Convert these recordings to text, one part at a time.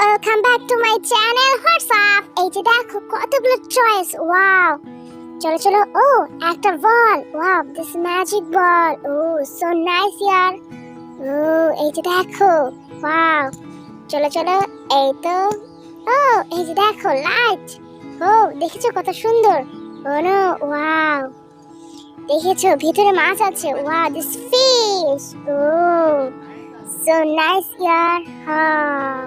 Welcome back to my channel WhatsApp. এই যে দেখো কতগুলো চয়েস, ওয়াও। চলো চলো, ও একটা ball, wow this magic ball, oh so nice ইয়ার। ও এই যে দেখো, ওয়াও। চলো চলো, এই তো, ও এই যে দেখো লাইট, ও দেখেছো কত সুন্দর। ও নো, ওয়াও, দেখেছো ভিতরে মাছ আছে, wow this fish, oh so nice ইয়ার। হ্যাঁ,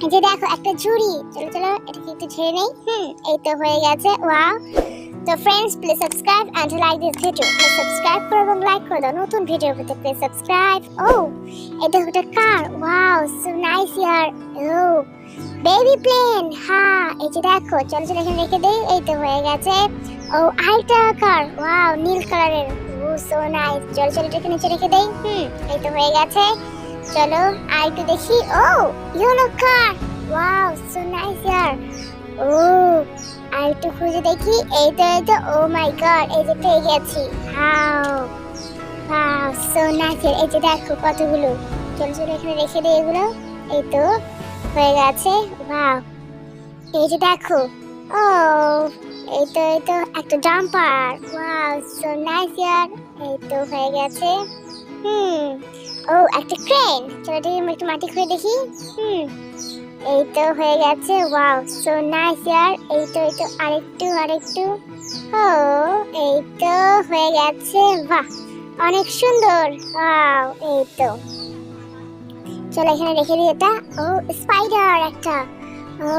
এই যে দেখো একটা ঝুড়ি, চলো চলো এটাকে একটু ঝেড়ে নেই। এই তো হয়ে গেছে, ওয়াও। তো friends, please subscribe and like this video. Please subscribe করো এবং লাইক করে দাও। নতুন ভিডিও পেতে প্লিজ সাবস্ক্রাইব। ও এটা একটা কার, ওয়াও সো নাইস ইয়ার। ও বেবি প্লেন, হ্যাঁ এই যে দেখো, চলো চলো এখানে রেখে দেই। এই তো হয়ে গেছে। ও আরেকটা কার, ওয়াও নীল কালারের, ও সো নাইস। চলো চলো এটাকে নিচে রেখে দেই। এই তো হয়ে গেছে। চলো আর একটু দেখি। ও ইয়েলো কার, ওয়াও সো নাইস ইয়ার। ও আর একটু খুঁজে দেখি। এই তো ও মাই গড, এই যে পেয়ে গেছি। Wow wow so nice. এই যে দেখো কতগুলো। চলো চলো এখানে রেখে দেই এগুলো। এই তো হয়ে গেছে, ওয়াও। এই যে দেখো, ও এই তো একটা জাম্পার, ওয়াও সো নাইস ইয়ার। এই তো হয়ে গেছে। ও একটা ক্রেন, চলো একটু মাটি খুঁড়ে দেখি। এই তো হয়ে গেছে, ওয়াও সো নাইস ইয়ার। এই তো আরেকটু। ও এই তো হয়ে গেছে, বাহ অনেক সুন্দর, ওয়াও। এই তো চলো এখানে রেখে দিই এটা। ও স্পাইডার একটা, ও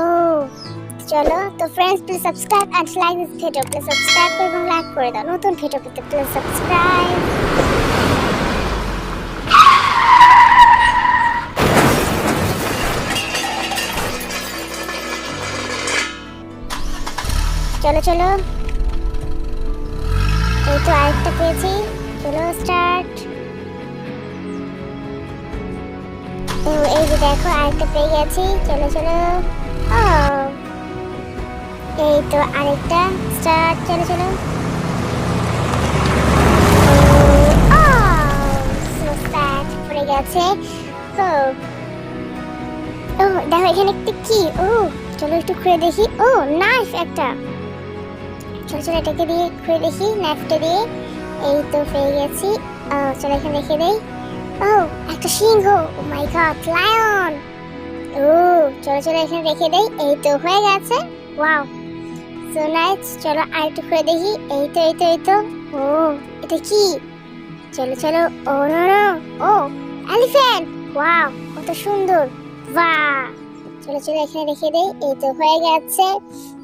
চলো। তো friends, please subscribe and like this video. Please subscribe করো এবং লাইক করে দাও। নতুন ভিডিও পেতে প্লিজ সাবস্ক্রাইব। চলো চলো, এই তো আরেকটা পেয়েছি। চলো স্টার্ট। ও এই যে দেখো আরেকটা পেয়ে গেছি। চলো চলো, ও এই তো আরেকটা, স্টার্ট। চলো চলো, ও সো স্যাড, পড়ে গেছে। ও ও দেখো এখানে একটা কি, ও চলো একটু খুঁড়ে দেখি। ও নাইফ একটা, চলো চলো এটাকে দিয়ে খুঁড়ে দেখি নাইফটা দিয়ে। এই তো পেয়ে গেছি। চলো এখানে রেখে দেই। ও একটা সিংহ, ও মাই গড লায়ন। ও চলো চলো এখানে রেখে দেই। এই তো হয়ে গেছে, ওয়াও সো নাইস। চলো আর একটু খুঁড়ে দেখি। এই তো ও এটা কি, চলো চলো। ও নো নো, ও এলিফ্যান্ট, ওয়াও কত সুন্দর, বাহ। চলো চলো এখানে রেখে দেই। এই তো হয়ে গেছে,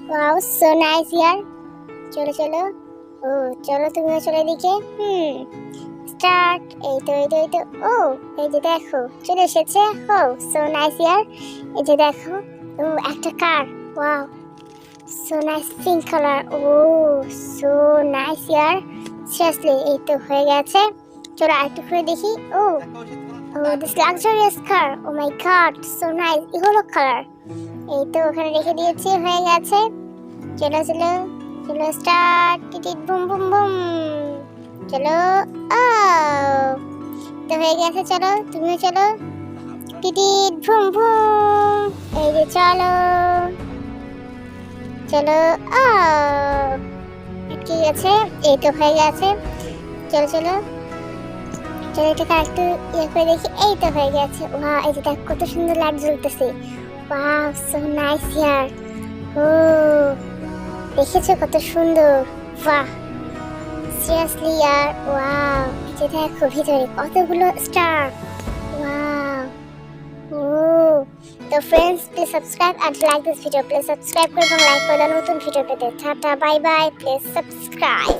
ওয়াও সো নাইস ইয়ার। চলো চলো, ও চলো তুমিও চলো এদিকে। স্টার্ট। এই তো ও এই যে দেখো চলে এসেছে। ও সো নাইস ইয়ার। এই যে দেখো, ও একটা car, wow so nice pink colour, oh so nice ইয়ার সিরিয়াসলি। এই তো হয়ে গেছে। চলো আর একটু খুলে দেখি। Oh oh this luxurious car, oh my God so nice yellow colour. এই তো ওখানে রেখে দিয়েছি, হয়ে গেছে। চলো চলো চলো স্টার্ট, টিটিট বুম বুম বুম। চলো, ও তো হয়ে গেছে। চলো তুমিও চলো, টিটিট বুম বুম। এই যে চলো চলো, ও ঠিক আছে। এই তো হয়ে গেছে। চলো চলো চলো এটাকে একটু ইয়ে করে দেখি। এই তো হয়ে গেছে, ওয়াও এই যে দেখ কত সুন্দর লাইট জ্বলতেছে, ওয়াও সো নাইস ইয়ার। ও দেখেছো কত সুন্দর, বাহ সিরিয়াসলি ইয়ার, ওয়াও। এই যে দেখো ভিতরে কতগুলো স্টার, ওয়াও। ও তো friends, please subscribe and like this video. Please subscribe করো এবং লাইক করে দাও নতুন ভিডিও পেতে। Tata bye bye, please subscribe.